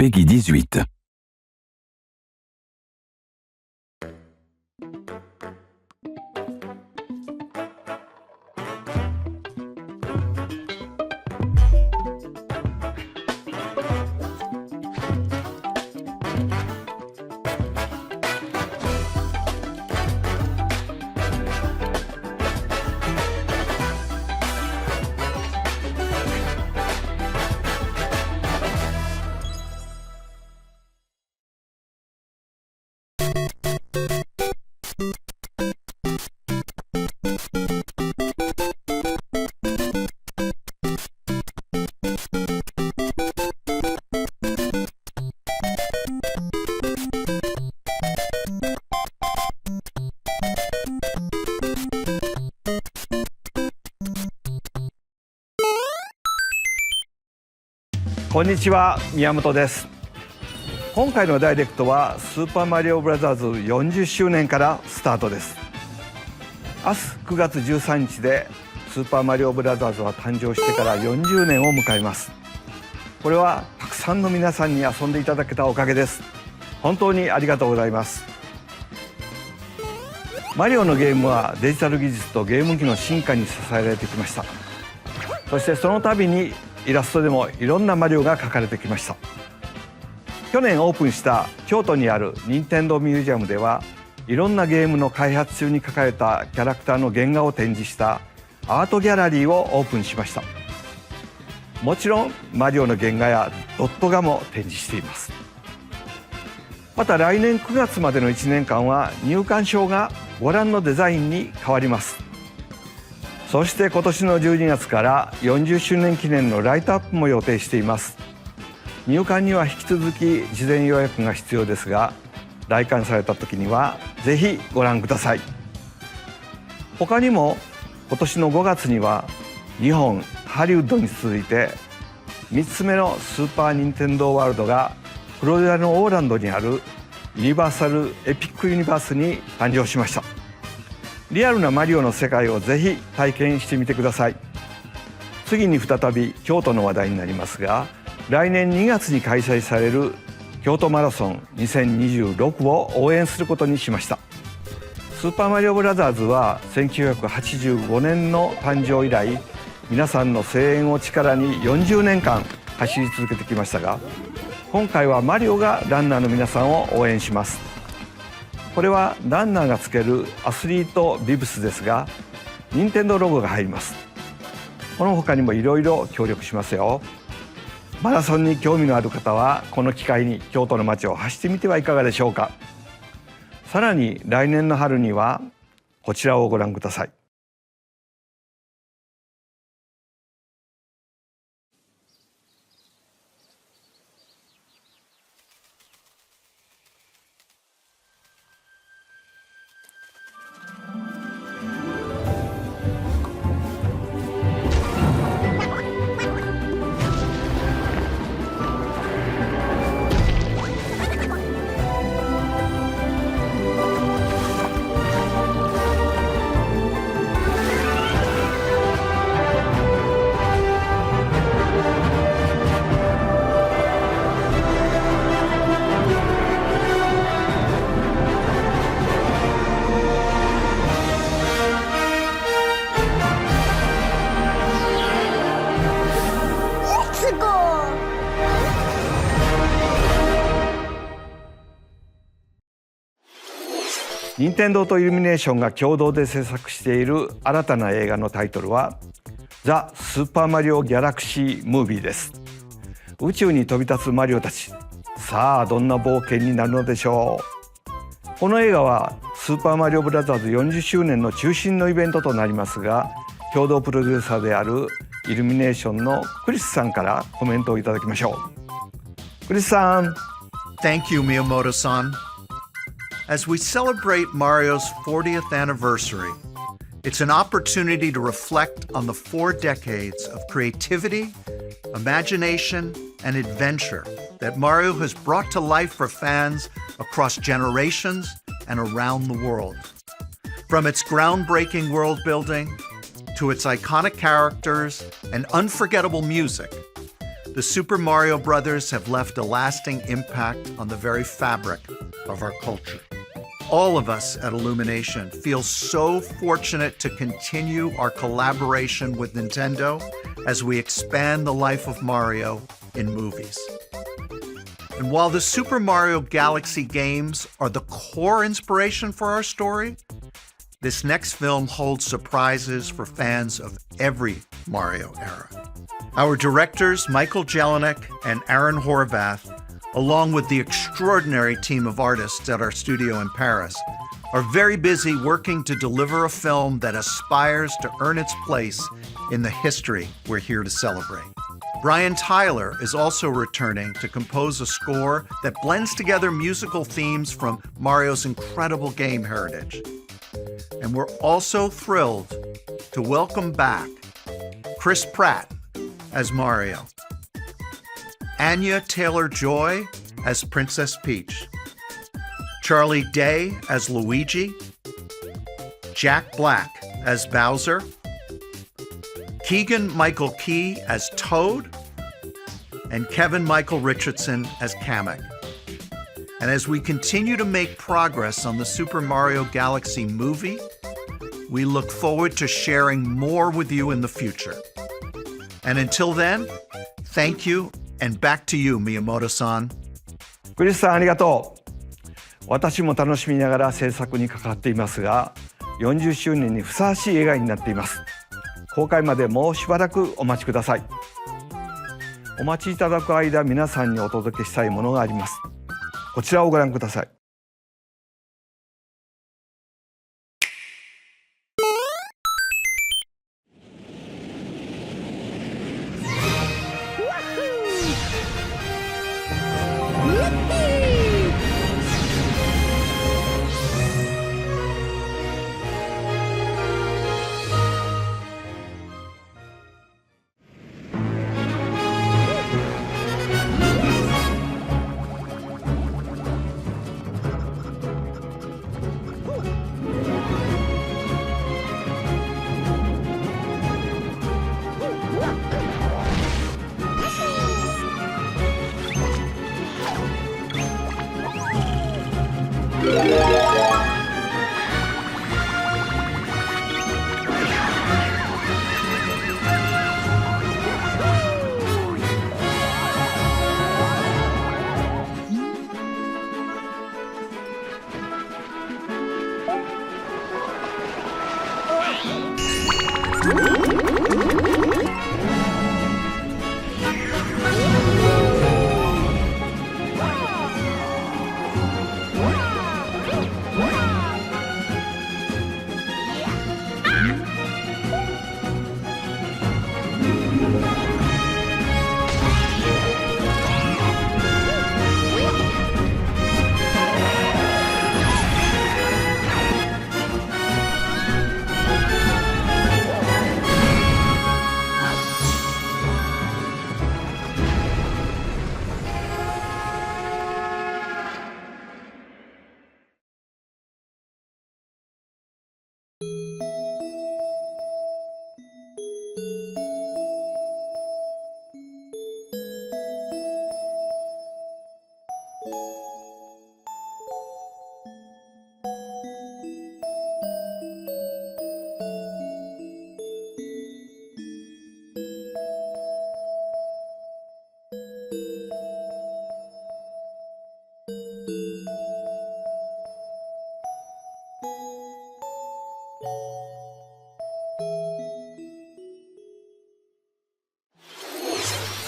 Peggy 18. こんにちは、宮本です。今回のダイレクトはスーパーマリオブラザーズ40周年からスタートです。明日9月13日でスーパーマリオブラザーズは誕生してから40年を迎えます。これはたくさんの皆さんに遊んでいただけたおかげです。本当にありがとうございます。マリオのゲームはデジタル技術とゲーム機の進化に支えられてきました。そしてその度にイラストでもいろんなマリオが描かれてきました。去年オープンした京都にある任天堂ミュージアムではいろんなゲームの開発中に描かれたキャラクターの原画を展示したアートギャラリーをオープンしました。もちろんマリオの原画やドット画も展示しています。また来年9月までの1年間は入館証がご覧のデザインに変わります。そして今年の12月から40周年記念のライトアップも予定しています。入館には引き続き事前予約が必要ですが、来館された時にはぜひご覧ください。他にも今年の5月には日本ハリウッドに続いて3つ目のスーパー・ニンテンドー・ワールドがフロリダのオーランドにあるユニバーサル・エピック・ユニバースに誕生しました。リアルなマリオの世界をぜひ体験してみてください。次に再び京都の話題になりますが、来年2月に開催される京都マラソン2026を応援することにしました。スーパーマリオブラザーズは1985年の誕生以来、皆さんの声援を力に40年間走り続けてきましたが、今回はマリオがランナーの皆さんを応援します。これはランナーがつけるアスリートビブスですが、任天堂ロゴが入ります。この他にもいろいろ協力しますよ。マラソンに興味のある方はこの機会に京都の街を走ってみてはいかがでしょうか。さらに来年の春にはこちらをご覧ください。任天堂とイルミネーションが共同で制作している新たな映画のタイトルはザ・スーパーマリオ・ギャラクシー・ムービーです。宇宙に飛び立つマリオたち、さあどんな冒険になるのでしょう。この映画はスーパーマリオブラザーズ40周年の中心のイベントとなりますが、共同プロデューサーであるイルミネーションのクリスさんからコメントをいただきましょう。クリスさん。 Thank you, Miyamoto-san.As we celebrate Mario's 40th anniversary, it's an opportunity to reflect on the 4 decades of creativity, imagination, and adventure that Mario has brought to life for fans across generations and around the world. From its groundbreaking world building to its iconic characters and unforgettable music, The Super Mario Brothers have left a lasting impact on the very fabric of our culture. All of us at Illumination feel so fortunate to continue our collaboration with Nintendo as we expand the life of Mario in movies. And while the Super Mario Galaxy games are the core inspiration for our story, this next film holds surprises for fans of every Mario era. Our directors, Michael Jelinek and Aaron Horvath, along with the extraordinary team of artists at our studio in Paris, are very busy working to deliver a film that aspires to earn its place in the history we're here to celebrate. Brian Tyler is also returning to compose a score that blends together musical themes from Mario's incredible game heritage. And we're also thrilled to welcome back Chris Pratt as Mario, Anya Taylor-Joy as Princess Peach, Charlie Day as Luigi, Jack Black as Bowser, Keegan-Michael Key as Toad, and Kevin-Michael Richardson as Kamek. And as we continue to make progress on the Super Mario Galaxy movie, we look forward to sharing more with you in the future. And until then, thank you, and back to you, Miyamoto-san. クリスさんありがとう。私も楽しみながら制作に関わっていますが、40周年にふさわしい映画になっています。公開までもうしばらくお待ちください。お待ちいただく間、皆さんにお届けしたいものがあります。こちらをご覧ください。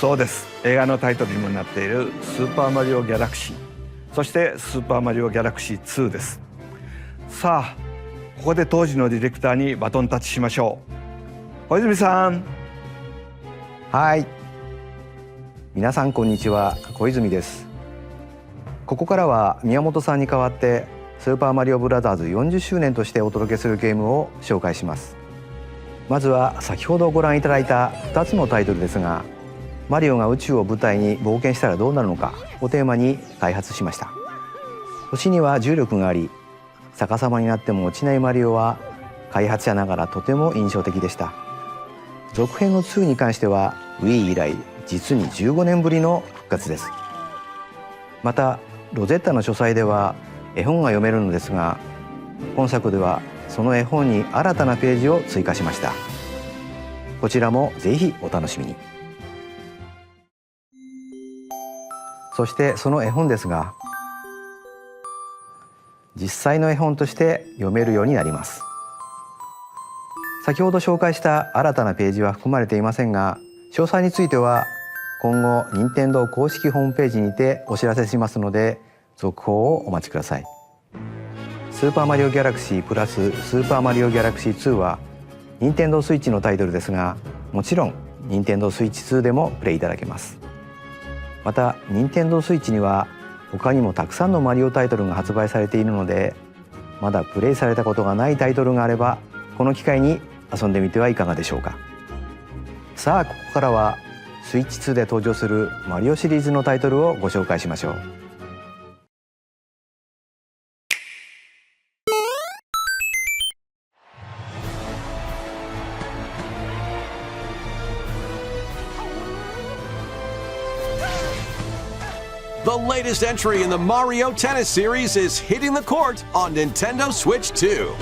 そうです。映画のタイトルにもなっているスーパーマリオギャラクシー、そしてスーパーマリオギャラクシー2です。さあ、ここで当時のディレクターにバトンタッチしましょう。小泉さん。はい。皆さんこんにちは、小泉です。ここからは宮本さんに代わってスーパーマリオブラザーズ40周年としてお届けするゲームを紹介します。まずは先ほどご覧いただいた2つのタイトルですが、マリオが宇宙を舞台に冒険したらどうなるのかをテーマに開発しました。星には重力があり、逆さまになっても落ちないマリオは開発者ながらとても印象的でした。続編の2に関しては Wii 以来実に15年ぶりの復活です。またロゼッタの書斎では絵本が読めるのですが、今作ではその絵本に新たなページを追加しました。こちらもぜひお楽しみに。そしてその絵本ですが、実際の絵本として読めるようになります。先ほど紹介した新たなページは含まれていませんが、詳細については今後任天堂公式ホームページにてお知らせしますので、続報をお待ちください。スーパーマリオギャラクシープラススーパーマリオギャラクシー2は任天堂スイッチのタイトルですが、もちろん任天堂スイッチ2でもプレイいただけます。また任天堂スイッチには他にもたくさんのマリオタイトルが発売されているので、まだプレイされたことがないタイトルがあればこの機会に遊んでみてはいかがでしょうか。さあここからはスイッチ2で登場するマリオシリーズのタイトルをご紹介しましょう。The latest entry in the Mario Tennis series is hitting the court on Nintendo Switch 2.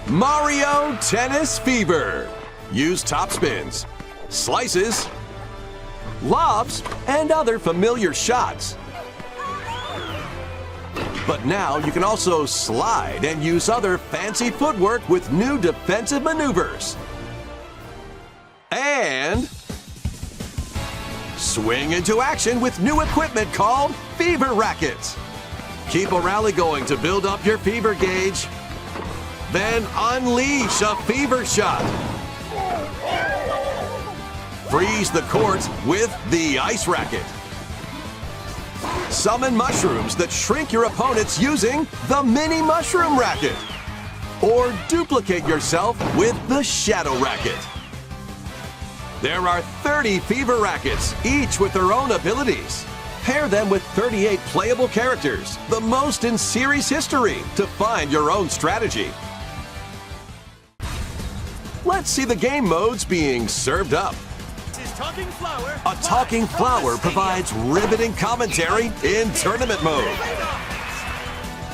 Mario Tennis Fever. Use topspins, slices, lobs, and other familiar shots. But now you can also slide and use other fancy footwork with new defensive maneuvers. And swing into action with new equipment called Fever Rackets. Keep a rally going to build up your fever gauge. Then unleash a fever shot. Freeze the court with the Ice Racket. Summon mushrooms that shrink your opponents using the Mini Mushroom Racket. Or duplicate yourself with the Shadow Racket. There are 30 Fever Rackets, each with their own abilities. Pair them with 38 playable characters, the most in series history, to find your own strategy. Let's see the game modes being served up. A talking flower provides riveting commentary in tournament mode.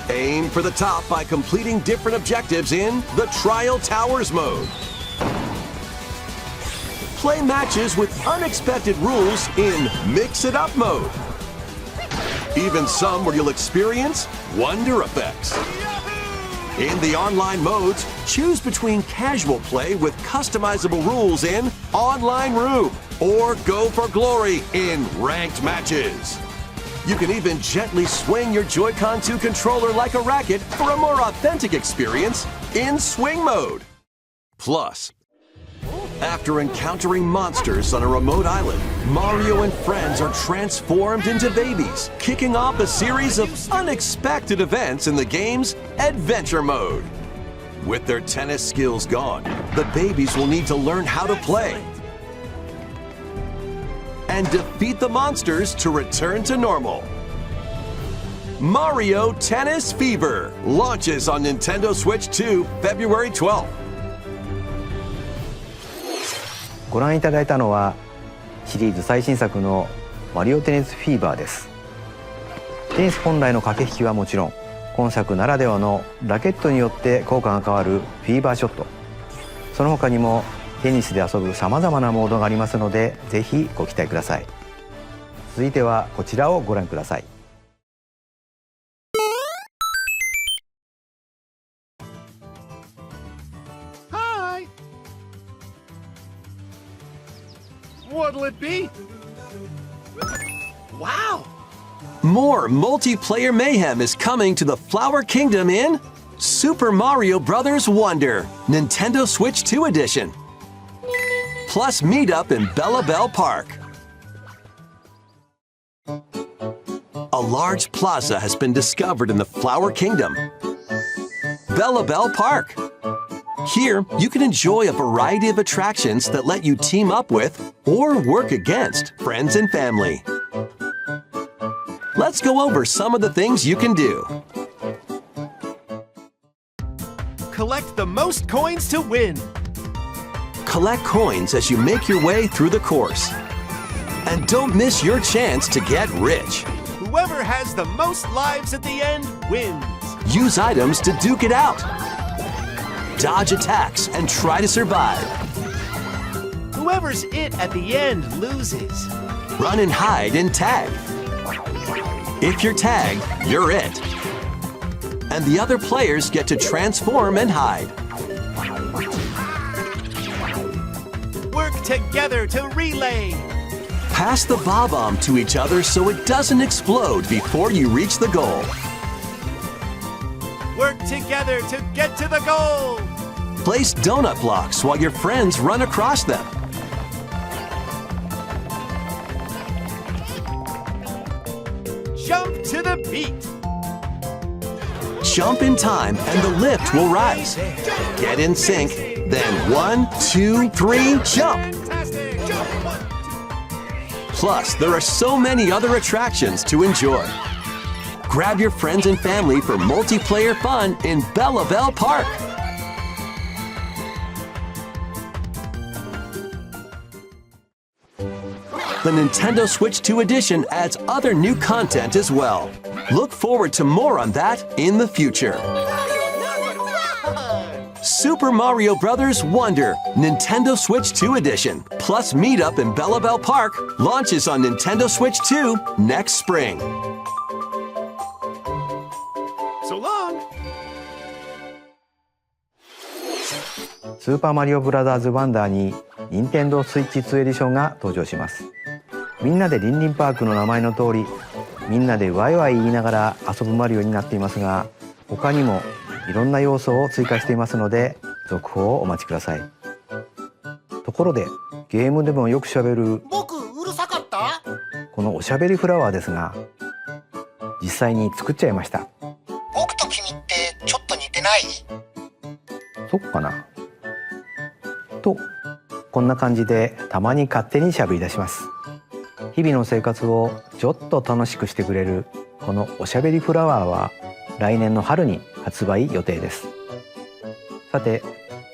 Aim for the top by completing different objectives in the Trial Towers mode. Play matches with unexpected rules in Mix It Up mode. Even some where you'll experience wonder effects. In the online modes, choose between casual play with customizable rules in Online Room or go for glory in ranked matches. You can even gently swing your Joy-Con 2 controller like a racket for a more authentic experience in Swing mode. Plus, after encountering monsters on a remote island, Mario and friends are transformed into babies, kicking off a series of unexpected events in the game's Adventure mode. With their tennis skills gone, the babies will need to learn how to play and defeat the monsters to return to normal. Mario Tennis Fever launches on Nintendo Switch 2 February 12th. ご覧いただいたのはシリーズ最新作のマリオテニスフィーバーです。テニス本来の駆け引きはもちろん、今作ならではのラケットによって効果が変わるフィーバーショット、その他にもテニスで遊ぶさまざまなモードがありますので、ぜひご期待ください。続いてはこちらをご覧ください。What'll it be? Wow! More multiplayer mayhem is coming to the Flower Kingdom in Super Mario Bros. Wonder, Nintendo Switch 2 Edition. Plus meet up in Bella Bell Park. A large plaza has been discovered in the Flower Kingdom. Bella Bell Park. Here, you can enjoy a variety of attractions that let you team up with or work against friends and family. Let's go over some of the things you can do. Collect the most coins to win. Collect coins as you make your way through the course. And don't miss your chance to get rich. Whoever has the most lives at the end wins. Use items to duke it out. Dodge attacks and try to survive. Whoever's it at the end loses. Run and hide and tag. If you're tagged, you're it. And the other players get to transform and hide. Work together to relay. Pass the bob-omb to each other so it doesn't explode before you reach the goal. Work together to get to the goal. Place donut blocks while your friends run across them. Jump to the beat. Jump in time and the lift will rise. Get in sync, then 1, 2, 3, jump! Fantastic. Jump. 1, 2. Plus, there are so many other attractions to enjoy. Grab your friends and family for multiplayer fun in Belle Park. The Nintendo Switch 2 edition adds other new content as well. Look forward to more on that in the future. Super Mario Bros. Wonder Nintendo Switch 2 edition plus Meetup in Belle Park launches on Nintendo Switch 2 next spring. So long. スーパーマリオブラザーズワンダーに任天堂スイッチ2エディションが登場します。みんなでリンリンパークの名前の通り、みんなでワイワイ言いながら遊ぶマリオになっていますが、他にもいろんな要素を追加していますので続報をお待ちください。ところでゲームでもよくしゃべる僕うるさかった？このおしゃべりフラワーですが、実際に作っちゃいました。僕と君ってちょっと似てない？そっかなと、こんな感じでたまに勝手にしゃべり出します。日々の生活をちょっと楽しくしてくれるこのおしゃべりフラワーは来年の春に発売予定です。さて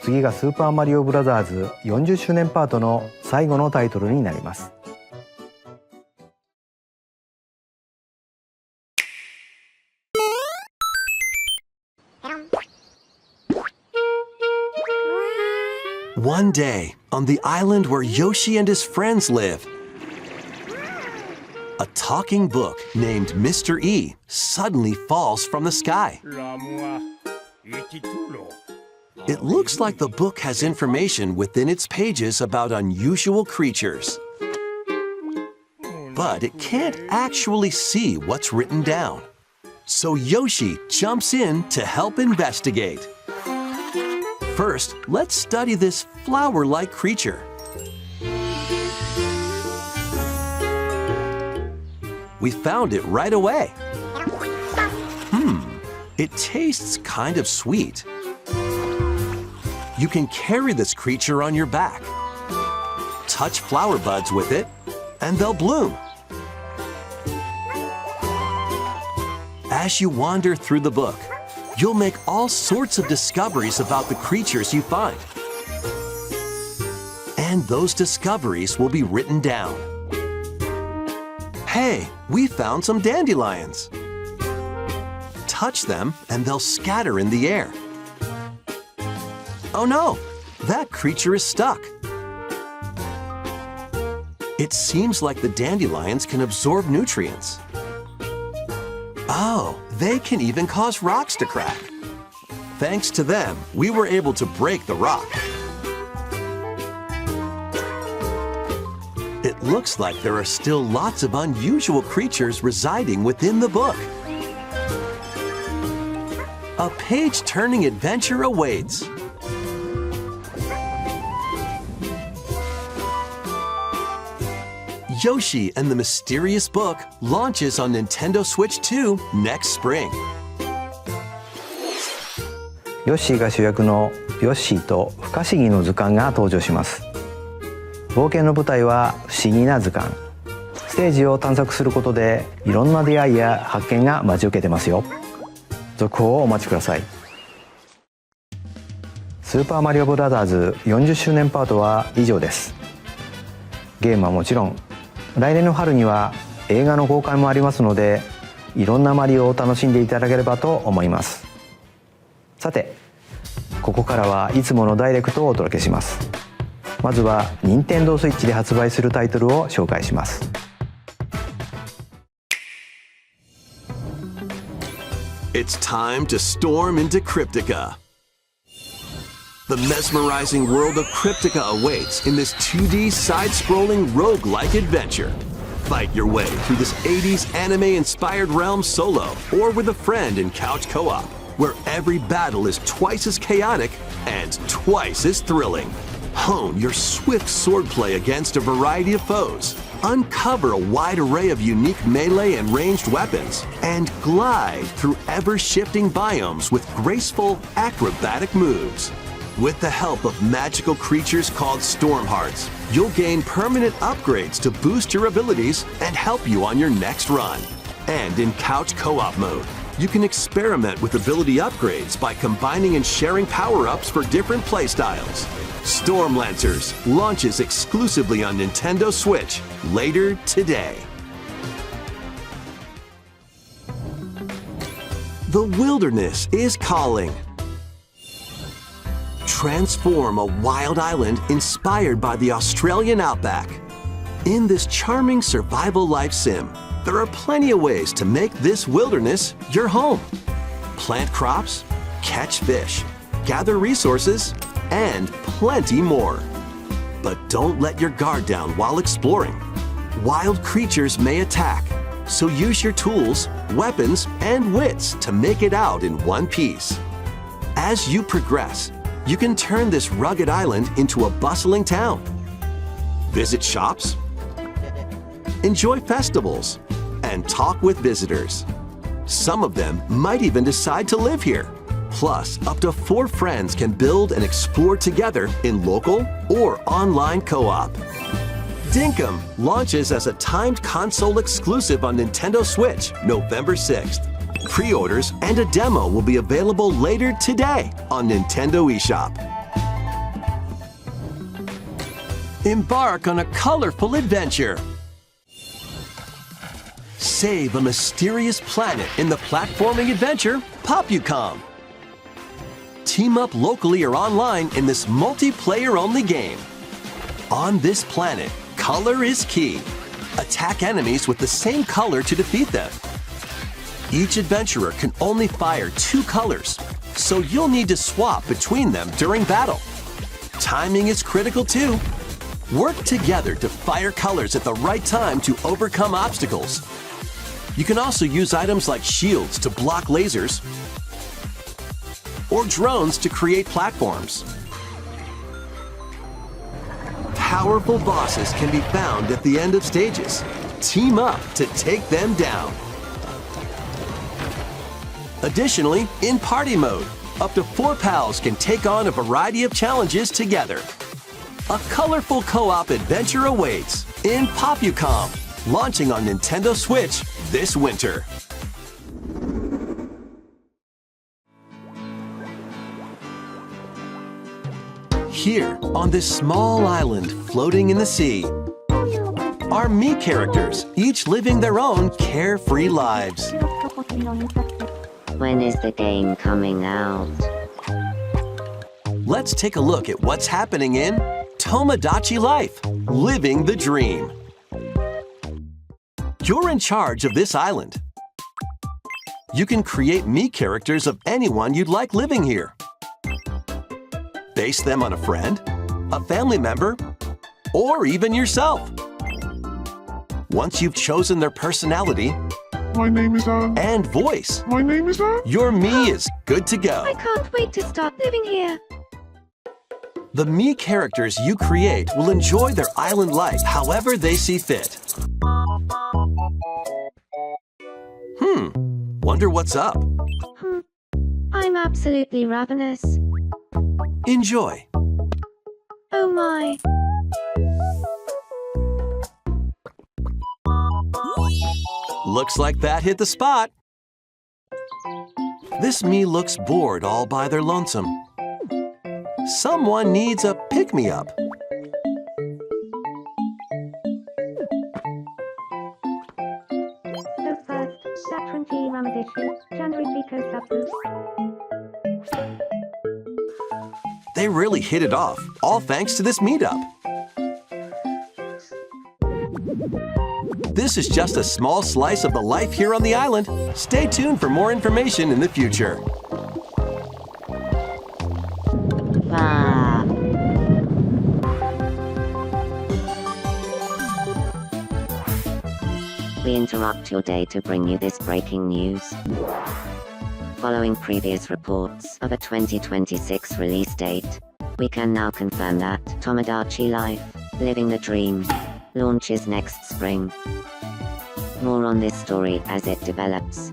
次がスーパーマリオブラザーズ40周年パートの最後のタイトルになります。One day, on the island where Yoshi and his friends live, a talking book named Mr. E suddenly falls from the sky. It looks like the book has information within its pages about unusual creatures. But it can't actually see what's written down. So Yoshi jumps in to help investigate. First, let's study this flower-like creature. We found it right away. It tastes kind of sweet. You can carry this creature on your back. Touch flower buds with it, and they'll bloom. As you wander through the book, you'll make all sorts of discoveries about the creatures you find. And those discoveries will be written down. Hey, we found some dandelions. Touch them and they'll scatter in the air. Oh no, that creature is stuck. It seems like the dandelions can absorb nutrients. Oh, they can even cause rocks to crack. Thanks to them, we were able to break the rock. It looks like there are still lots of unusual creatures residing within the book. A page-turning adventure awaits. Yoshi and the Mysterious Book launches on Nintendo Switch 2 next spring. ヨッシーが主役のヨッシーと不可思議の図鑑が登場します。冒険の舞台は不思議な図鑑。ステージを探索することでいろんな出会いや発見が待ち受けてますよ。続報をお待ちください。スーパーマリオブラザーズ40周年パートは以上です。ゲームはもちろん来年の春には映画の公開もありますので、いろんなマリオを楽しんでいただければと思います。さて、ここからはいつものダイレクトをお届けします。まずは任天堂スイッチで発売するタイトルを紹介します。It's time to storm into Cryptica. The mesmerizing world of Cryptica awaits in this 2D side-scrolling roguelike adventure. Fight your way through this 80s anime-inspired realm solo or with a friend in couch co-op, where every battle is twice as chaotic and twice as thrilling. Hone your swift swordplay against a variety of foes, uncover a wide array of unique melee and ranged weapons, and glide through ever-shifting biomes with graceful, acrobatic moves. With the help of magical creatures called Storm Hearts, you'll gain permanent upgrades to boost your abilities and help you on your next run. And in couch co-op mode, you can experiment with ability upgrades by combining and sharing power-ups for different playstyles. Storm Lancers launches exclusively on Nintendo Switch later today. The wilderness is calling. Transform a wild island inspired by the Australian outback. In this charming survival life sim, there are plenty of ways to make this wilderness your home. Plant crops, catch fish, gather resources, and plenty more. But don't let your guard down while exploring. Wild creatures may attack, so use your tools, weapons, and wits to make it out in one piece. As you progress, you can turn this rugged island into a bustling town. Visit shops, enjoy festivals, and talk with visitors. Some of them might even decide to live here. Plus, up to 4 friends can build and explore together in local or online co-op. Dinkum launches as a timed console exclusive on Nintendo Switch November 6th. Pre-orders and a demo will be available later today on Nintendo eShop. Embark on a colorful adventure. Save a mysterious planet in the platforming adventure Popucom. Team up locally or online in this multiplayer-only game. On this planet, color is key. Attack enemies with the same color to defeat them. Each adventurer can only fire 2 colors, so you'll need to swap between them during battle. Timing is critical too. Work together to fire colors at the right time to overcome obstacles. You can also use items like shields to block lasers or drones to create platforms. Powerful bosses can be found at the end of stages. Team up to take them down. Additionally, in party mode, up to 4 pals can take on a variety of challenges together. A colorful co-op adventure awaits in Popucom, launching on Nintendo Switch this winter. Here, on this small island floating in the sea, are me characters, each living their own carefree lives. When is the game coming out? Let's take a look at what's happening in Tomodachi Life, Living the Dream. You're in charge of this island. You can create me characters of anyone you'd like living here. Base them on a friend, a family member, or even yourself. Once you've chosen their personality, My name is and voice, My name is your me is good to go. I can't wait to start living here. The me characters you create will enjoy their island life however they see fit. Wonder what's up? I'm absolutely ravenous. Enjoy. Oh my. Looks like that hit the spot. This me looks bored all by their lonesome. Someone needs a pick-me-up. They really hit it off, all thanks to this meetup. This is just a small slice of the life here on the island. Stay tuned for more information in the future. Ah. We interrupt your day to bring you this breaking news. Following previous reports of a 2026 release date, we can now confirm that Tomodachi Life, Living the Dream, launches next spring. More on this story as it develops.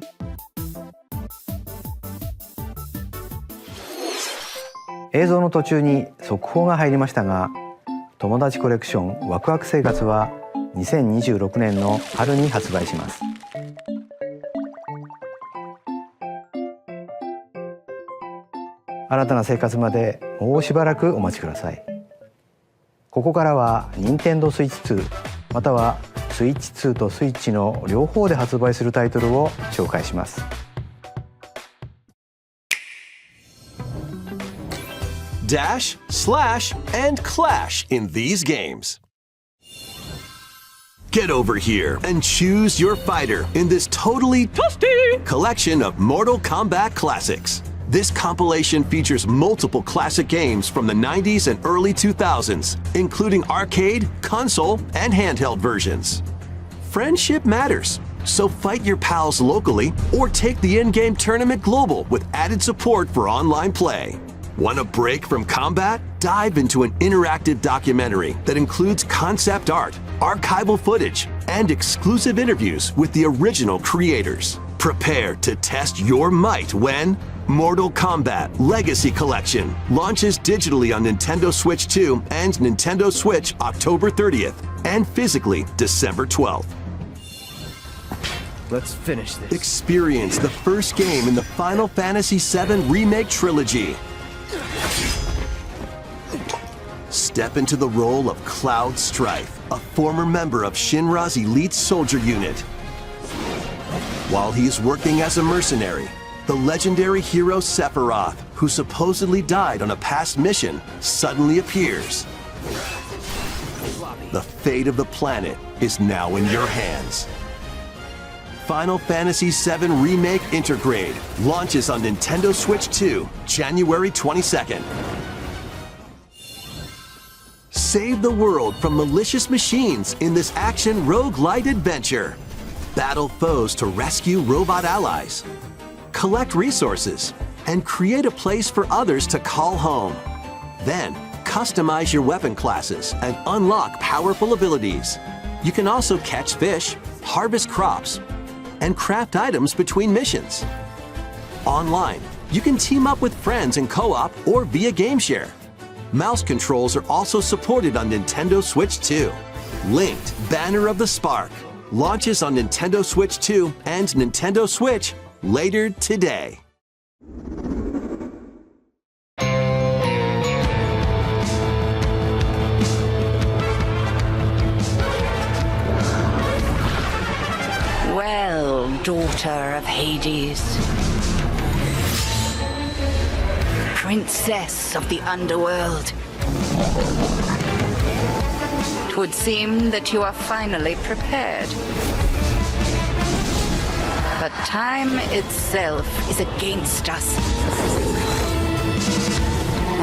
映像の途中に速報が入りましたが、友達コレクションワクワク生活は2026年の春に発売します。新たな生活までもうしばらくお待ちください。ここからは任天堂スイッチ2またはスイッチ2とスイッチの両方で発売するタイトルを紹介します。Dash, slash, and clash in these games. Get over here and choose your fighter in this totally toasty collection of Mortal Kombat classics. This compilation features multiple classic games from the 90s and early 2000s, including arcade, console, and handheld versions. Friendship matters, so fight your pals locally or take the in-game tournament global with added support for online play. Want a break from combat? Dive into an interactive documentary that includes concept art, archival footage, and exclusive interviews with the original creators. Prepare to test your might when Mortal Kombat Legacy Collection launches digitally on Nintendo Switch 2 and Nintendo Switch October 30th and physically December 12th. Let's finish this. Experience the first game in the Final Fantasy VII Remake Trilogy. Step into the role of Cloud Strife, a former member of Shinra's elite soldier unit. While he is working as a mercenary, the legendary hero Sephiroth, who supposedly died on a past mission, suddenly appears. The fate of the planet is now in your hands. Final Fantasy VII Remake Intergrade launches on Nintendo Switch 2, January 22nd. Save the world from malicious machines in this action roguelite adventure. Battle foes to rescue robot allies. Collect resources and create a place for others to call home. Then, customize your weapon classes and unlock powerful abilities. You can also catch fish, harvest crops, and craft items between missions. Online, you can team up with friends in co-op or via game share. Mouse controls are also supported on Nintendo Switch 2. Linked Banner of the Spark launches on Nintendo Switch 2 and Nintendo Switch later today. Well, daughter of Hades, princess of the underworld, 'twould seem that you are finally prepared. But time itself is against us,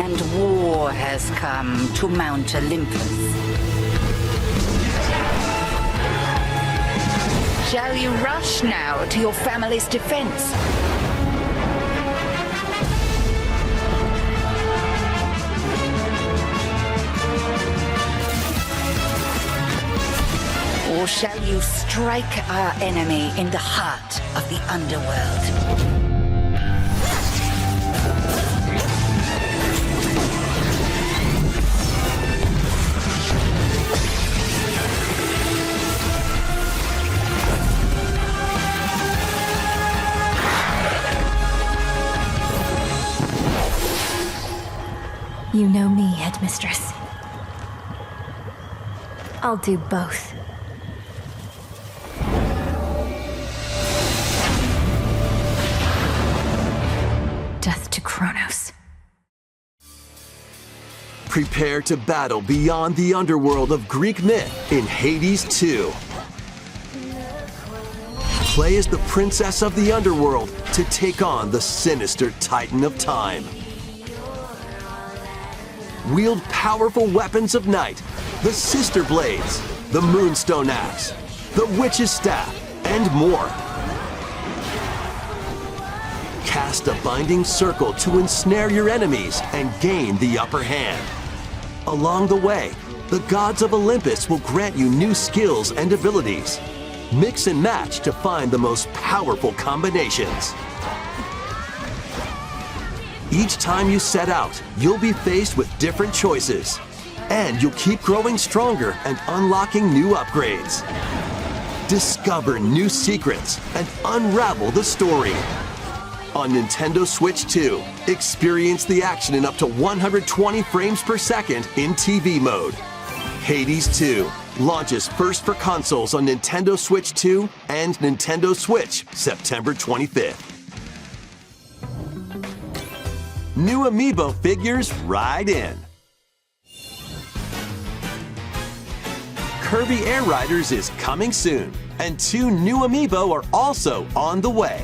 and war has come to Mount Olympus. Shall you rush now to your family's defense? Or shall you strike our enemy in the heart of the underworld? You know me, Headmistress. I'll do both. Kronos. Prepare to battle beyond the underworld of Greek myth in Hades 2. Play as the princess of the underworld to take on the sinister Titan of Time. Wield powerful weapons of night, the Sister Blades, the Moonstone Axe, the Witch's Staff, and more. Cast a binding circle to ensnare your enemies and gain the upper hand. Along the way, the gods of Olympus will grant you new skills and abilities. Mix and match to find the most powerful combinations. Each time you set out, you'll be faced with different choices. And you'll keep growing stronger and unlocking new upgrades. Discover new secrets and unravel the story. On Nintendo Switch 2, experience the action in up to 120 frames per second in TV mode. Hades 2 launches first for consoles on Nintendo Switch 2 and Nintendo Switch September 25th. New Amiibo figures ride in. Kirby Air Riders is coming soon, and 2 new Amiibo are also on the way.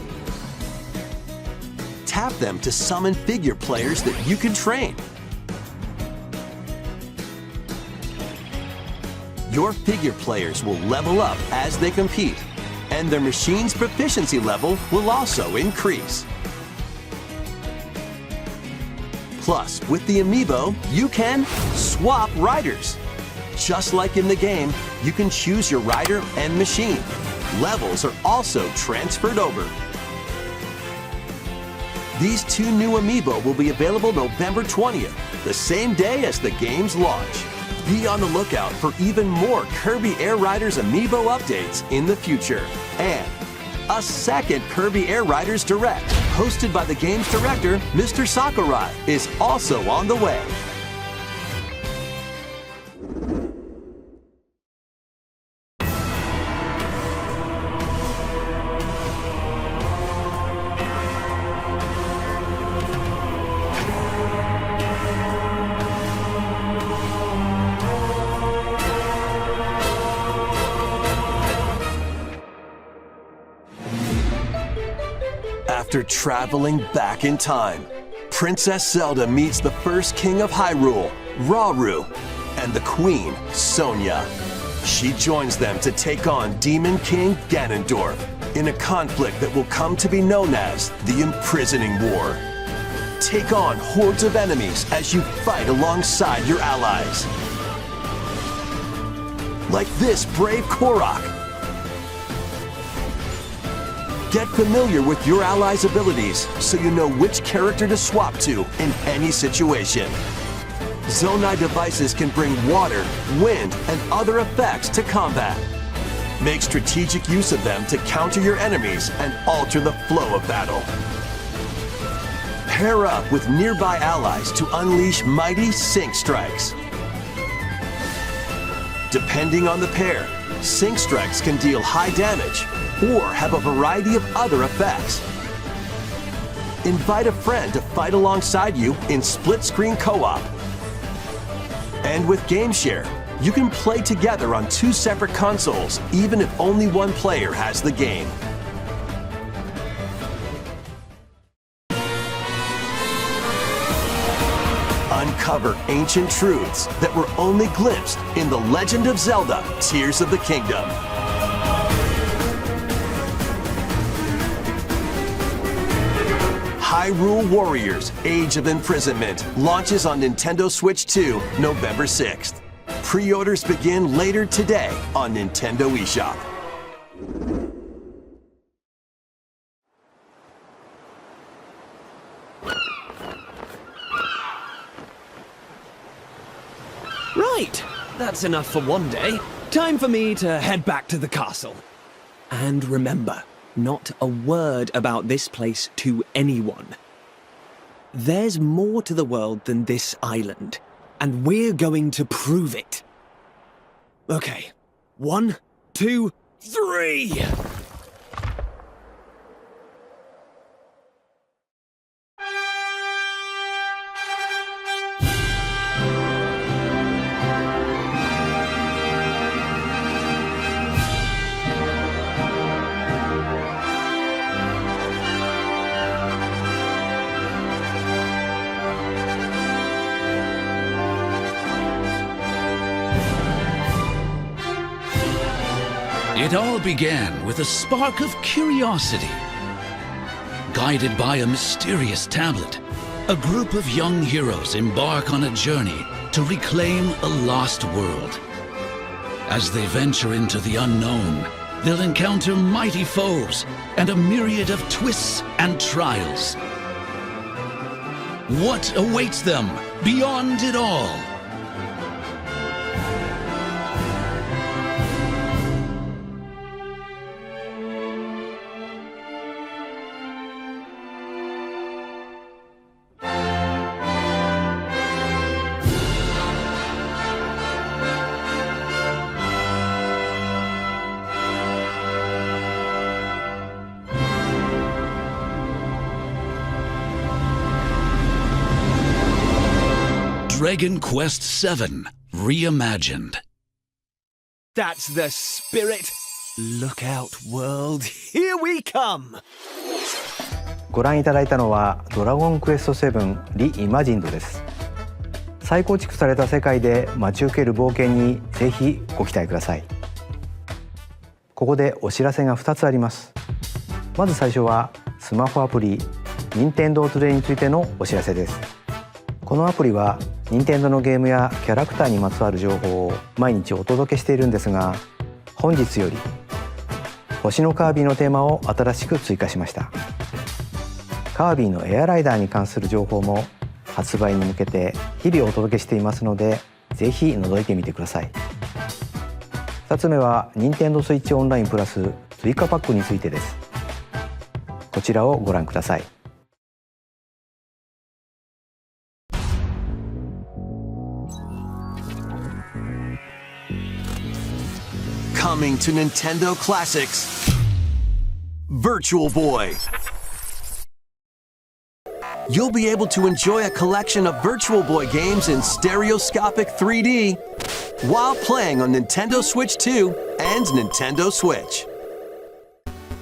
Tap them to summon figure players that you can train. Your figure players will level up as they compete, and their machine's proficiency level will also increase. Plus, with the Amiibo, you can swap riders. Just like in the game, you can choose your rider and machine. Levels are also transferred over. These 2 new Amiibo will be available November 20th, the same day as the game's launch. Be on the lookout for even more Kirby Air Riders Amiibo updates in the future. And a second Kirby Air Riders Direct, hosted by the game's director, Mr. Sakurai, is also on the way. After traveling back in time, Princess Zelda meets the first king of Hyrule, Rauru, and the queen, Sonia. She joins them to take on Demon King Ganondorf in a conflict that will come to be known as the Imprisoning War. Take on hordes of enemies as you fight alongside your allies. Like this brave Korok. Get familiar with your allies' abilities so you know which character to swap to in any situation. Zonai devices can bring water, wind, and other effects to combat. Make strategic use of them to counter your enemies and alter the flow of battle. Pair up with nearby allies to unleash mighty sync strikes. Depending on the pair, sync strikes can deal high damage or have a variety of other effects. Invite a friend to fight alongside you in split-screen co-op. And with GameShare, you can play together on 2 separate consoles, even if only one player has the game. Uncover ancient truths that were only glimpsed in The Legend of Zelda: Tears of the Kingdom. Hyrule Warriors: Age of Imprisonment launches on Nintendo Switch 2 November 6th. Pre-orders begin later today on Nintendo eShop. Right, that's enough for one day. Time for me to head back to the castle. And remember, not a word about this place to anyone. There's more to the world than this island, and we're going to prove it. Okay, 1, 2, 3! It all began with a spark of curiosity. Guided by a mysterious tablet, a group of young heroes embark on a journey to reclaim a lost world. As they venture into the unknown, they'll encounter mighty foes and a myriad of twists and trials. What awaits them beyond it all? Dragon Quest VII Reimagined. That's the spirit. Look out, world. Here we come. ご覧いただいたのはドラゴンクエスト7リイマジンドです。再構築された世界で待ち受ける冒険にぜひご期待ください。ここでお知らせが2つあります。まず最初はスマホアプリ任天堂トゥデイについてのお知らせです。このアプリは任天堂のゲームやキャラクターにまつわる情報を毎日お届けしているんですが、本日より星のカービィのテーマを新しく追加しました。カービィのエアライダーに関する情報も発売に向けて日々お届けしていますので、ぜひ覗いてみてください。2つ目は任天堂スイッチオンラインプラス追加パックについてです。こちらをご覧ください。Coming to Nintendo Classics, Virtual Boy. You'll be able to enjoy a collection of Virtual Boy games in stereoscopic 3D while playing on Nintendo Switch 2 and Nintendo Switch.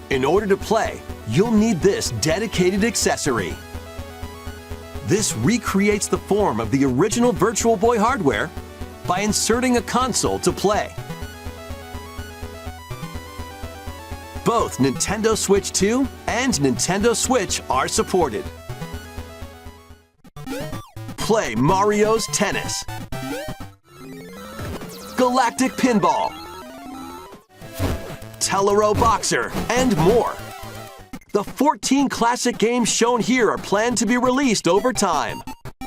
In order to play, you'll need this dedicated accessory. This recreates the form of the original Virtual Boy hardware by inserting a console to play. Both Nintendo Switch 2 and Nintendo Switch are supported. Play Mario's Tennis, Galactic Pinball, Telero Boxer, and more. The 14 classic games shown here are planned to be released over time.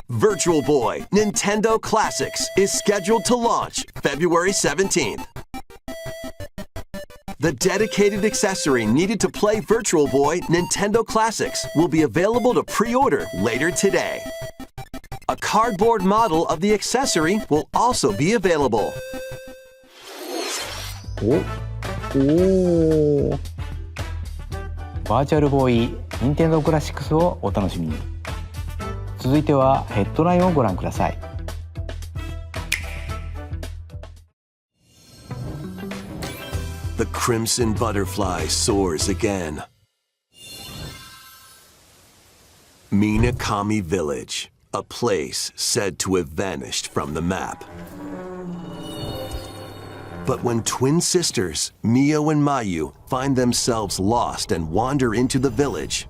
Virtual Boy Nintendo Classics is scheduled to launch February 17th. The dedicated accessory needed to play Virtual Boy Nintendo Classics will be available to pre-order later today. A cardboard model of the accessory will also be available. バーチャルボーイ任天堂クラシックスをお楽しみに。続いてはヘッドラインをご覧ください。The crimson butterfly soars again. Minakami Village, a place said to have vanished from the map. But when twin sisters, Mio and Mayu, find themselves lost and wander into the village,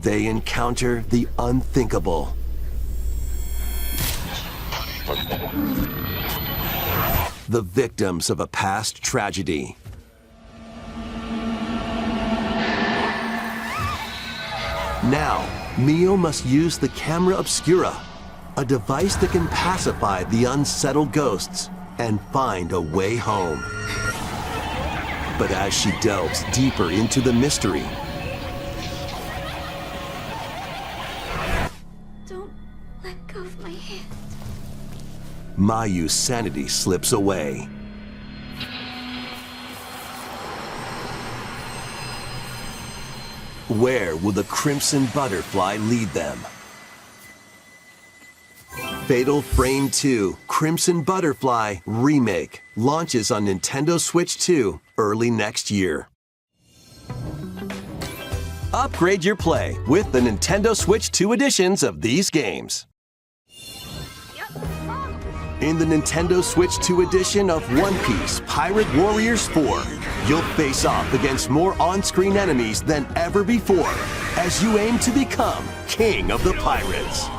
they encounter the unthinkable. The victims of a past tragedy. Now, Mio must use the camera obscura, a device that can pacify the unsettled ghosts and find a way home. But as she delves deeper into the mystery, don't let go of my hand. Mayu's sanity slips away. Where will the Crimson Butterfly lead them? Fatal Frame 2 Crimson Butterfly Remake launches on Nintendo Switch 2 early next year. Upgrade your play with the Nintendo Switch 2 editions of these games. In the Nintendo Switch 2 edition of One Piece Pirate Warriors 4, you'll face off against more on-screen enemies than ever before as you aim to become King of the Pirates.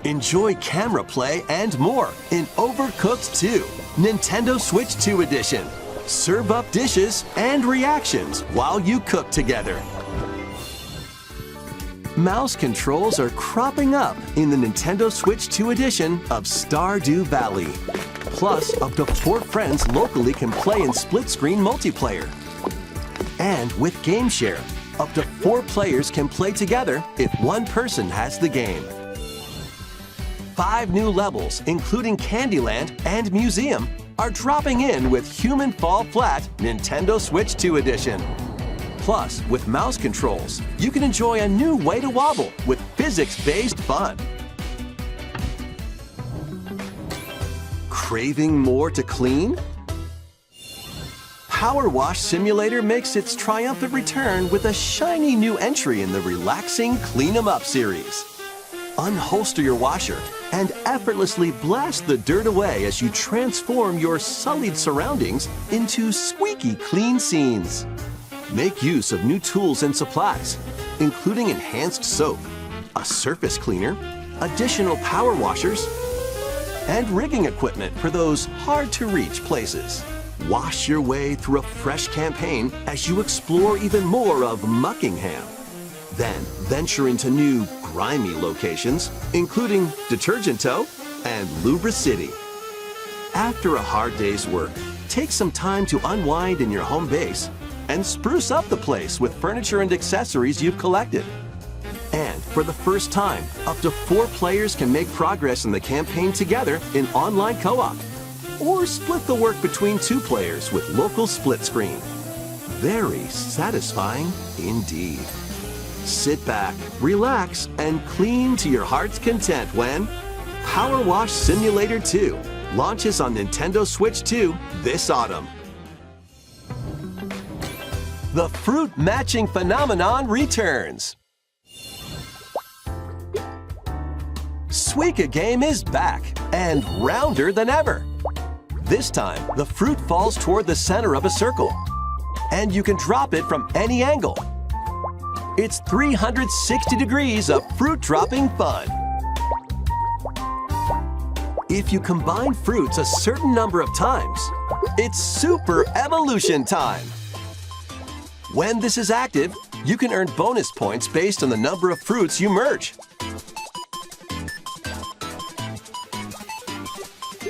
Enjoy camera play and more in Overcooked 2, Nintendo Switch 2 edition. Serve up dishes and reactions while you cook together. Mouse controls are cropping up in the Nintendo Switch 2 edition of Stardew Valley. Plus, up to 4 friends locally can play in split-screen multiplayer. And with Game Share, up to 4 players can play together if one person has the game. 5 new levels, including Candyland and Museum, are dropping in with Human Fall Flat Nintendo Switch 2 edition. Plus, with mouse controls, you can enjoy a new way to wobble with physics-based fun. Craving more to clean? Power Wash Simulator makes its triumphant return with a shiny new entry in the relaxing Clean 'em Up series. Unholster your washer and effortlessly blast the dirt away as you transform your sullied surroundings into squeaky clean scenes. Make use of new tools and supplies, including enhanced soap, a surface cleaner, additional power washers, and rigging equipment for those hard-to-reach places. Wash your way through a fresh campaign as you explore even more of Muckingham. Then venture into new, grimy locations, including Detergento and Lubra City. After a hard day's work, take some time to unwind in your home base and spruce up the place with furniture and accessories you've collected. And for the first time, up to 4 players can make progress in the campaign together in online co-op, or split the work between 2 players with local split screen. Very satisfying indeed. Sit back, relax, and clean to your heart's content when Power Wash Simulator 2 launches on Nintendo Switch 2 this autumn. The fruit matching phenomenon returns. Suika Game is back and rounder than ever. This time, the fruit falls toward the center of a circle, and you can drop it from any angle. It's 360 degrees of fruit dropping fun. If you combine fruits a certain number of times, it's super evolution time. When this is active, you can earn bonus points based on the number of fruits you merge.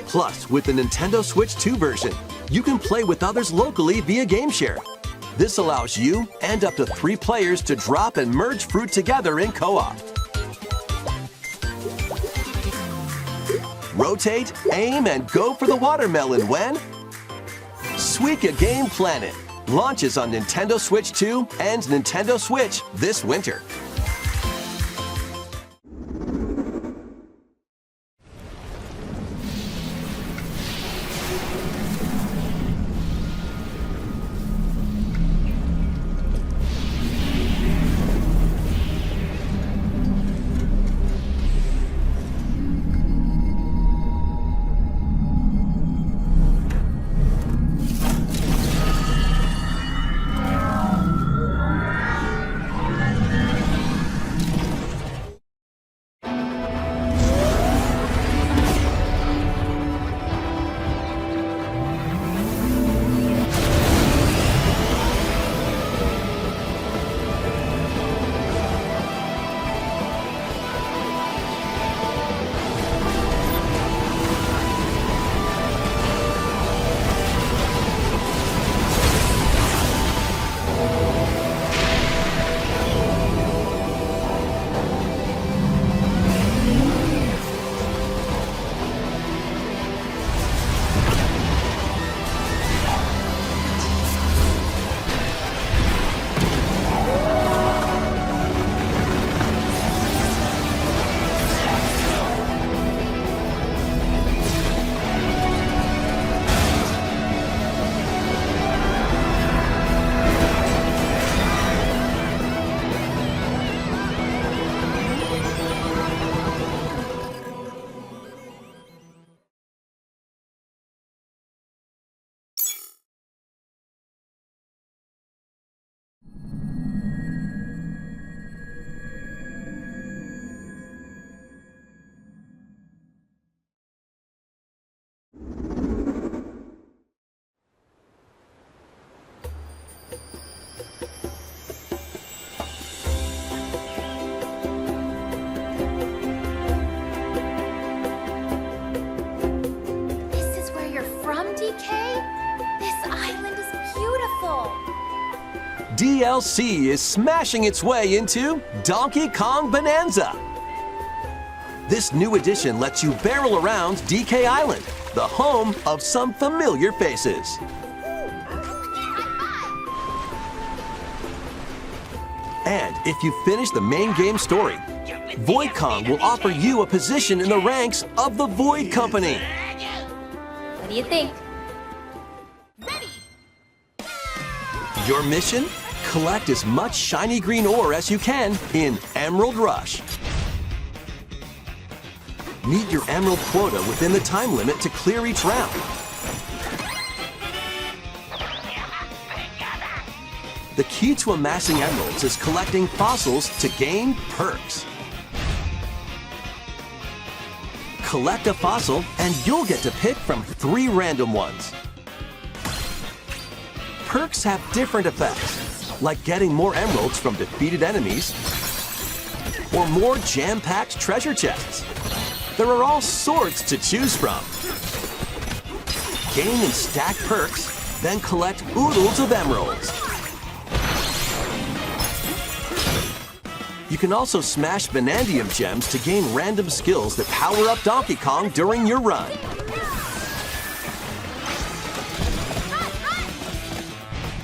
Plus, with the Nintendo Switch 2 version, you can play with others locally via Game Share. This allows you and up to 3 players to drop and merge fruit together in co-op. Rotate, aim, and go for the watermelon when Suika Game Planet launches on Nintendo Switch 2 and Nintendo Switch this winter. DLC is smashing its way into Donkey Kong Bonanza. This new edition lets you barrel around DK Island, the home of some familiar faces. And if you finish the main game story, Void Kong will offer you a position in the ranks of the Void Company. What do you think? Your mission? Collect as much shiny green ore as you can in Emerald Rush. Meet your emerald quota within the time limit to clear each round. The key to amassing emeralds is collecting fossils to gain perks. Collect a fossil and you'll get to pick from 3 random ones. Perks have different effects, like getting more emeralds from defeated enemies or more jam-packed treasure chests. There are all sorts to choose from. Gain and stack perks, then collect oodles of emeralds. You can also smash Vanadium gems to gain random skills that power up Donkey Kong during your run.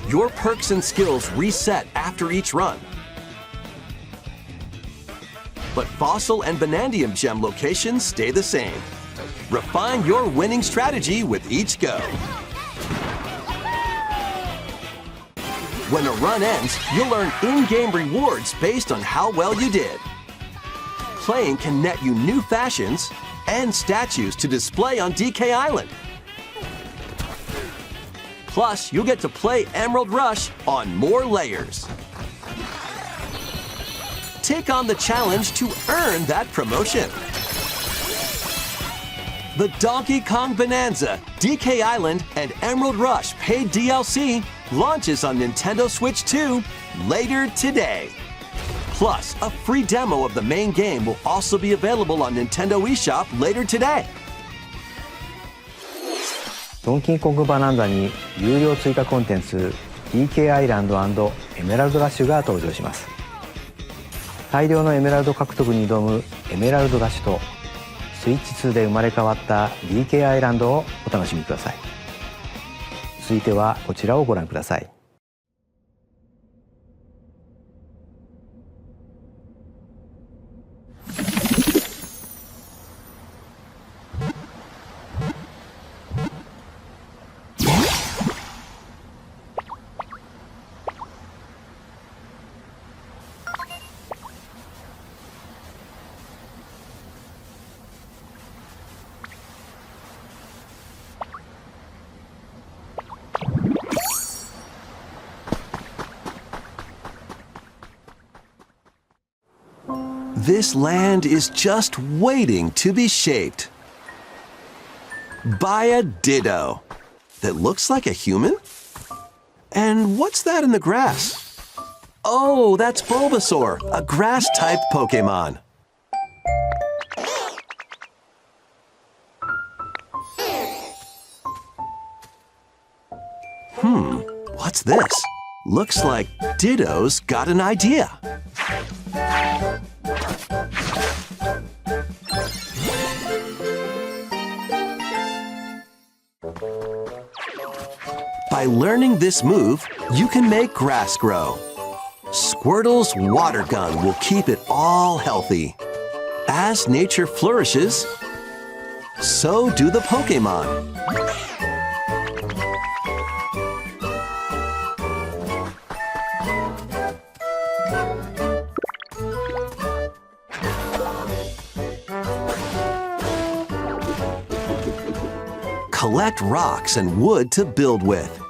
Your perks and skills reset after each run. But Fossil and Vanadium gem locations stay the same. Refine your winning strategy with each go. When a run ends, you'll earn in-game rewards based on how well you did. Playing can net you new fashions and statues to display on DK Island. Plus, you'll get to play Emerald Rush on more layers. Take on the challenge to earn that promotion. The Donkey Kong Bonanza, DK Island, and Emerald Rush paid DLC launches on Nintendo Switch 2 later today. Plus, a free demo of the main game will also be available on Nintendo eShop later today. ドンキーコングバナンザに有料追加コンテンツ DK アイランド&エメラルドラッシュが登場します。大量のエメラルド獲得に挑むエメラルドラッシュとスイッチ2で生まれ変わった DK アイランドをお楽しみください。続いてはこちらをご覧ください。This land is just waiting to be shaped by a Ditto that looks like a human? And what's that in the grass? Oh, that's Bulbasaur, a grass-type Pokemon. What's this? Looks like Ditto's got an idea. By learning this move, you can make grass grow. Squirtle's water gun will keep it all healthy. As nature flourishes, so do the Pokemon. Collect rocks and wood to build with.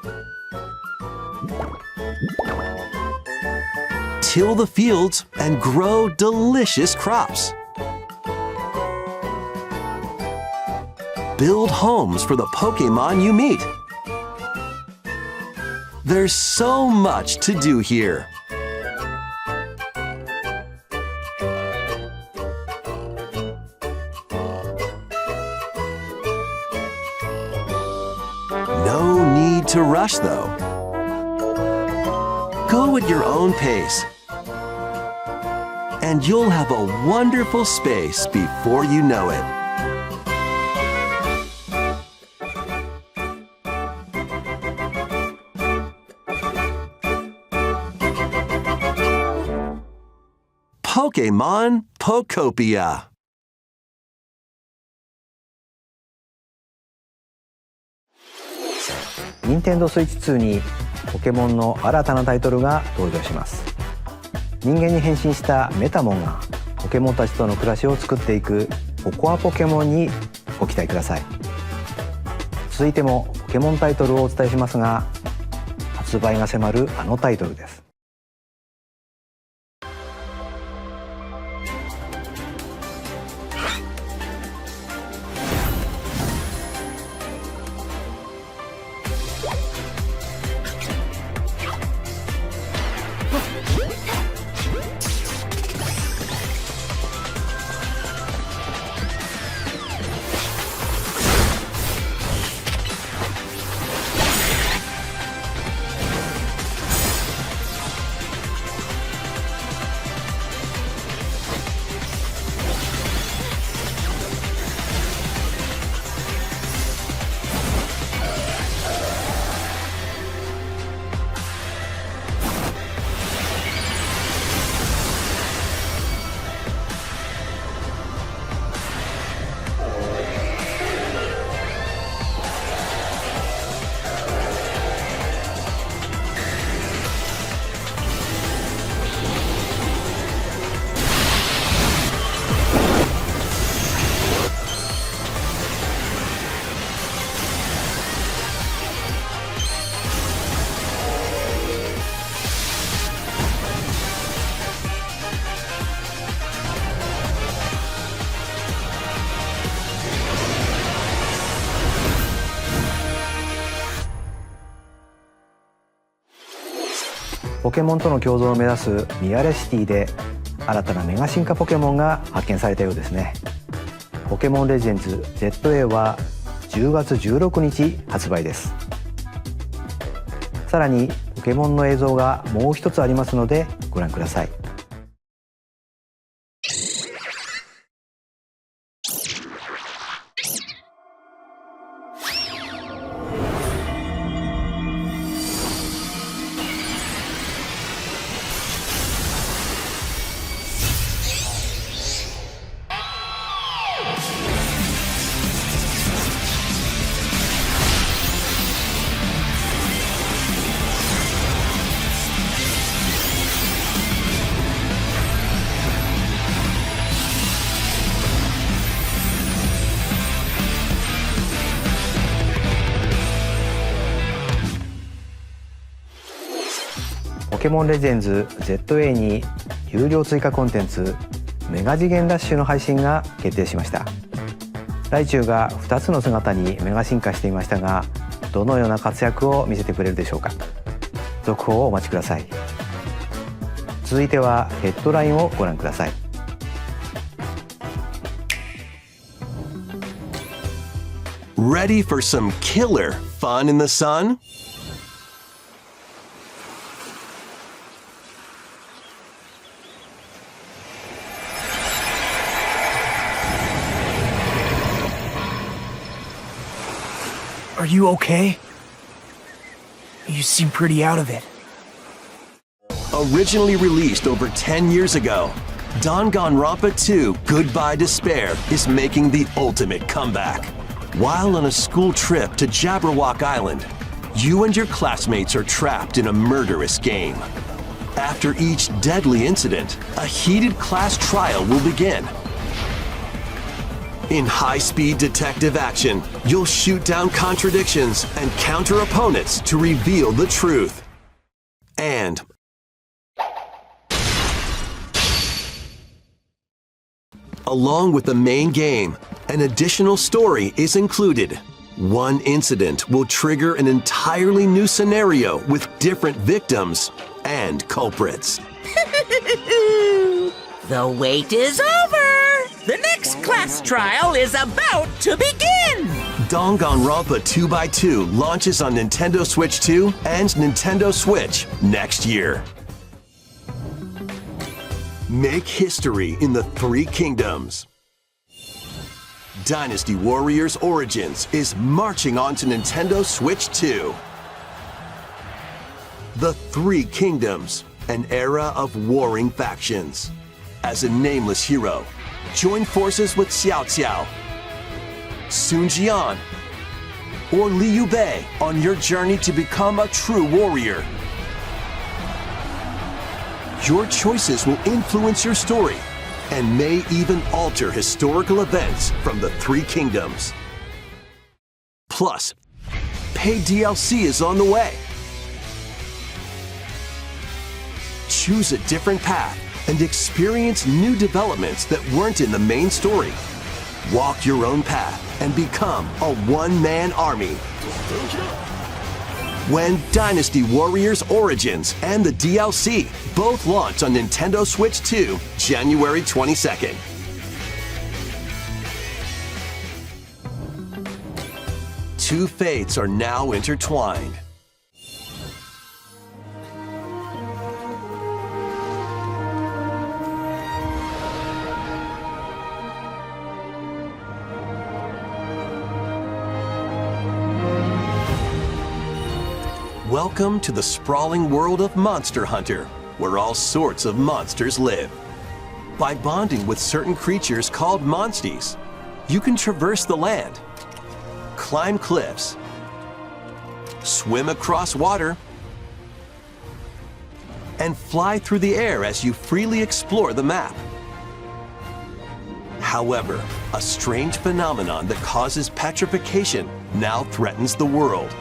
Till the fields and grow delicious crops. Build homes for the Pokemon you meet. There's so much to do here. No need to rush, though. Go go at your own pace. And you'll have a wonderful space before you know it. Pokemon Pokopia.任天堂スイッチ2にポケモンの新たなタイトルが登場します。人間に変身したメタモンがポケモンたちとの暮らしを作っていくココアポケモンにご期待ください。続いてもポケモンタイトルをお伝えしますが、発売が迫るあのタイトルです。ポケモンとの共存を目指すミアレシティで新たなメガ進化ポケモンが発見されたようですね。ポケモンレジェンズ ZA は10月16日発売です。さらにポケモンの映像がもう一つありますのでご覧ください。ポケモンレジェンズ ZA に有料追加コンテンツメガ次元ダッシュの配信が決定しました。ライチュウが2つの姿にメガ進化していましたが、どのような活躍を見せてくれるでしょうか。続報をお待ちください。続いてはヘッドラインをご覧ください。Ready for some killer fun in the sun? Are you okay? You seem pretty out of it. Originally released over 10 years ago, Danganronpa 2 Goodbye Despair is making the ultimate comeback. While on a school trip to Jabberwock Island, you and your classmates are trapped in a murderous game. After each deadly incident, a heated class trial will begin. In high-speed detective action, you'll shoot down contradictions and counter opponents to reveal the truth. And along with the main game, an additional story is included. One incident will trigger an entirely new scenario with different victims and culprits. The wait is over! The next class trial is about to begin! Danganronpa 2x2 launches on Nintendo Switch 2 and Nintendo Switch next year. Make history in the Three Kingdoms. Dynasty Warriors Origins is marching on to Nintendo Switch 2. The Three Kingdoms, an era of warring factions. As a nameless hero, join forces with Xiao Xiao, Sun Jian, or Liu Bei on your journey to become a true warrior. Your choices will influence your story and may even alter historical events from the Three Kingdoms. Plus, paid DLC is on the way. Choose a different path and experience new developments that weren't in the main story. Walk your own path and become a one-man army. When Dynasty Warriors Origins and the DLC both launch on Nintendo Switch 2, January 22nd. Two fates are now intertwined. Welcome to the sprawling world of Monster Hunter, where all sorts of monsters live. By bonding with certain creatures called monsties, you can traverse the land, climb cliffs, swim across water, and fly through the air as you freely explore the map. However, a strange phenomenon that causes petrification now threatens the world.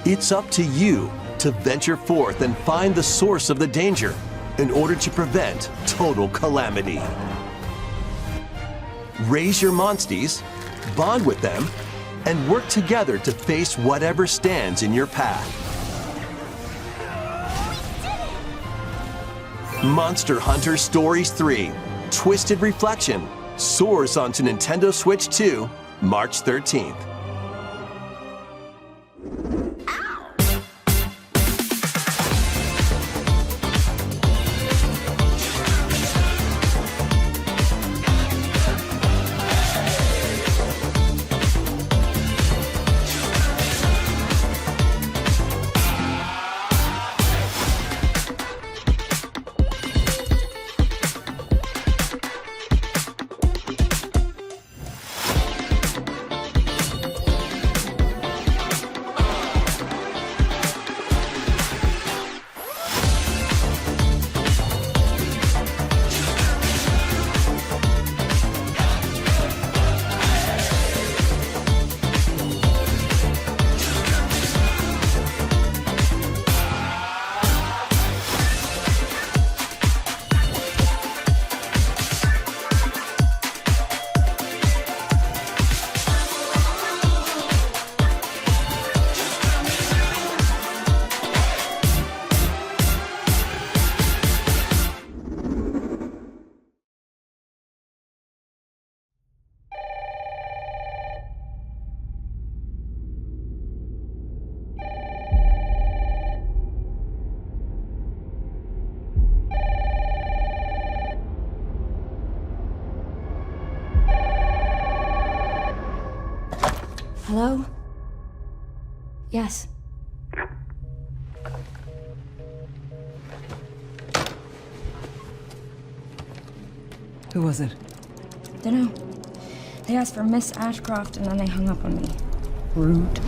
It's up to you to venture forth and find the source of the danger in order to prevent total calamity. Raise your monsties, bond with them, and work together to face whatever stands in your path. Monster Hunter Stories 3: Twisted Reflection soars onto Nintendo Switch 2, March 13th. Hello? Yes. Who was it? Dunno. They asked for Miss Ashcroft and then they hung up on me. Rude.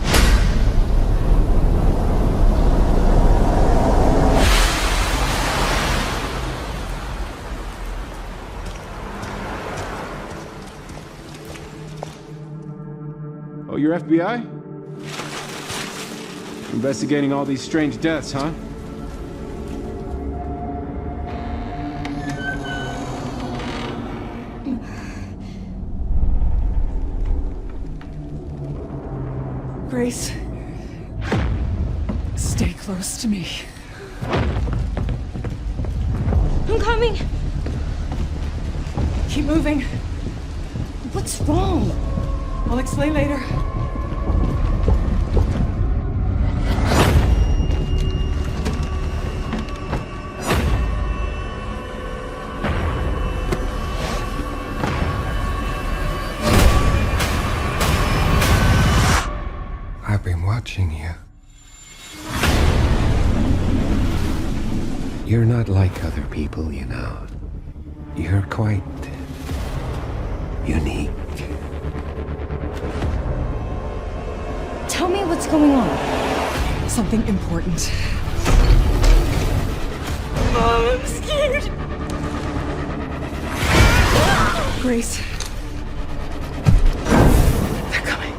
Oh, you're FBI? Investigating all these strange deaths, huh? Grace, stay close to me. I'm coming! Keep moving. What's wrong? I'll explain later. been watching you. You're not like other people, you know. You're quite unique. Tell me what's going on. Something important. Mom, I'm scared. Grace. They're coming.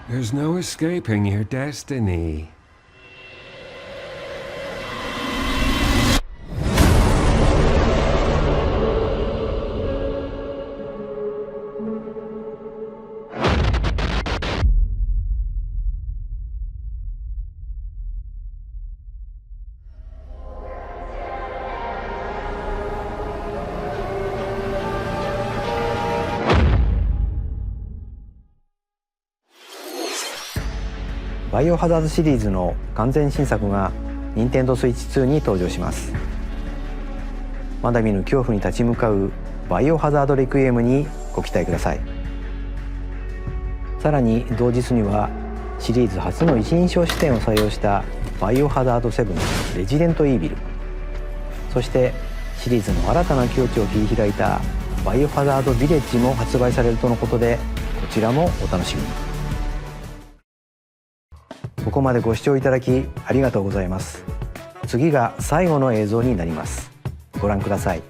There's no escaping your destiny.バイオハザードシリーズの完全新作が任天堂スイッチ2に登場します。まだ見ぬ恐怖に立ち向かうバイオハザードレクイエムにご期待ください。さらに同日にはシリーズ初の一人称視点を採用したバイオハザード7レジデントイービル、そしてシリーズの新たな境地を切り開いたバイオハザードビレッジも発売されるとのことで、こちらもお楽しみに。ここまでご視聴いただきありがとうございます。次が最後の映像になります。ご覧ください。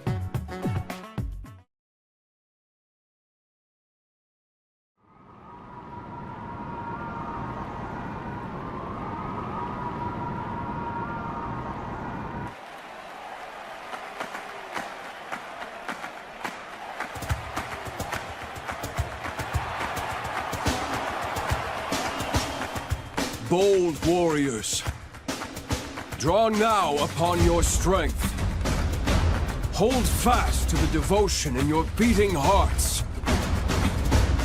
Bold warriors, draw now upon your strength. Hold fast to the devotion in your beating hearts.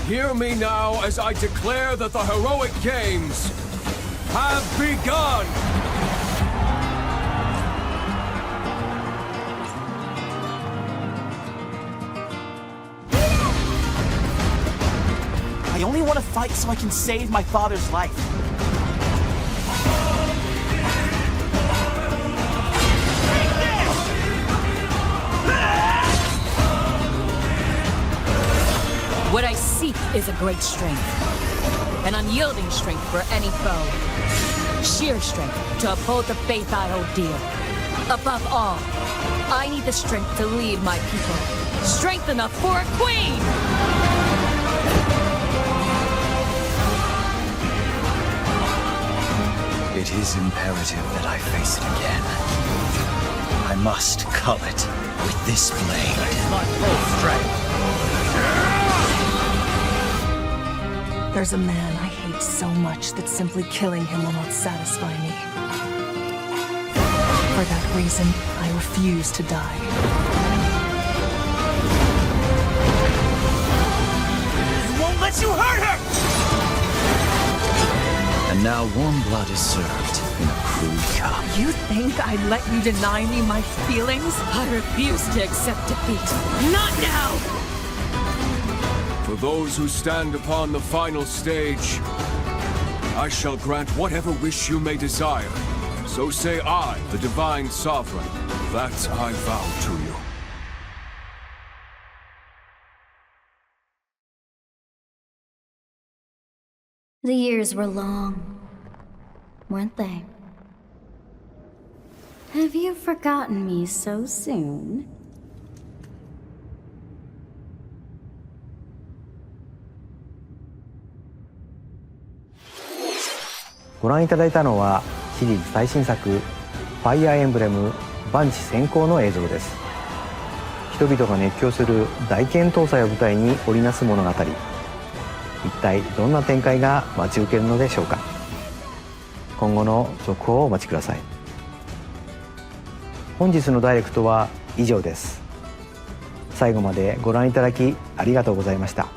Hear me now as I declare that the heroic games have begun! I only want to fight so I can save my father's life. What I seek is a great strength, an unyielding strength for any foe, sheer strength to uphold the faith I hold dear. Above all, I need the strength to lead my people, strength enough for a queen! It is imperative that I face it again. I must cull it with this blade. That is my full strength. There's a man I hate so much that simply killing him will not satisfy me. For that reason, I refuse to die. We won't let you hurt her! And now warm blood is served in a crude cup. You think I'd let you deny me my feelings? I refuse to accept defeat. Not now! For those who stand upon the final stage, I shall grant whatever wish you may desire. So say I, the Divine Sovereign, that I vow to you. The years were long, weren't they? Have you forgotten me so soon? ご覧いただいたのはシリーズ最新作「ファイアーエンブレム万地先行」の映像です。人々が熱狂する大剣闘祭を舞台に織りなす物語、一体どんな展開が待ち受けるのでしょうか。今後の続報をお待ちください。本日のダイレクトは以上です。最後までご覧いただきありがとうございました。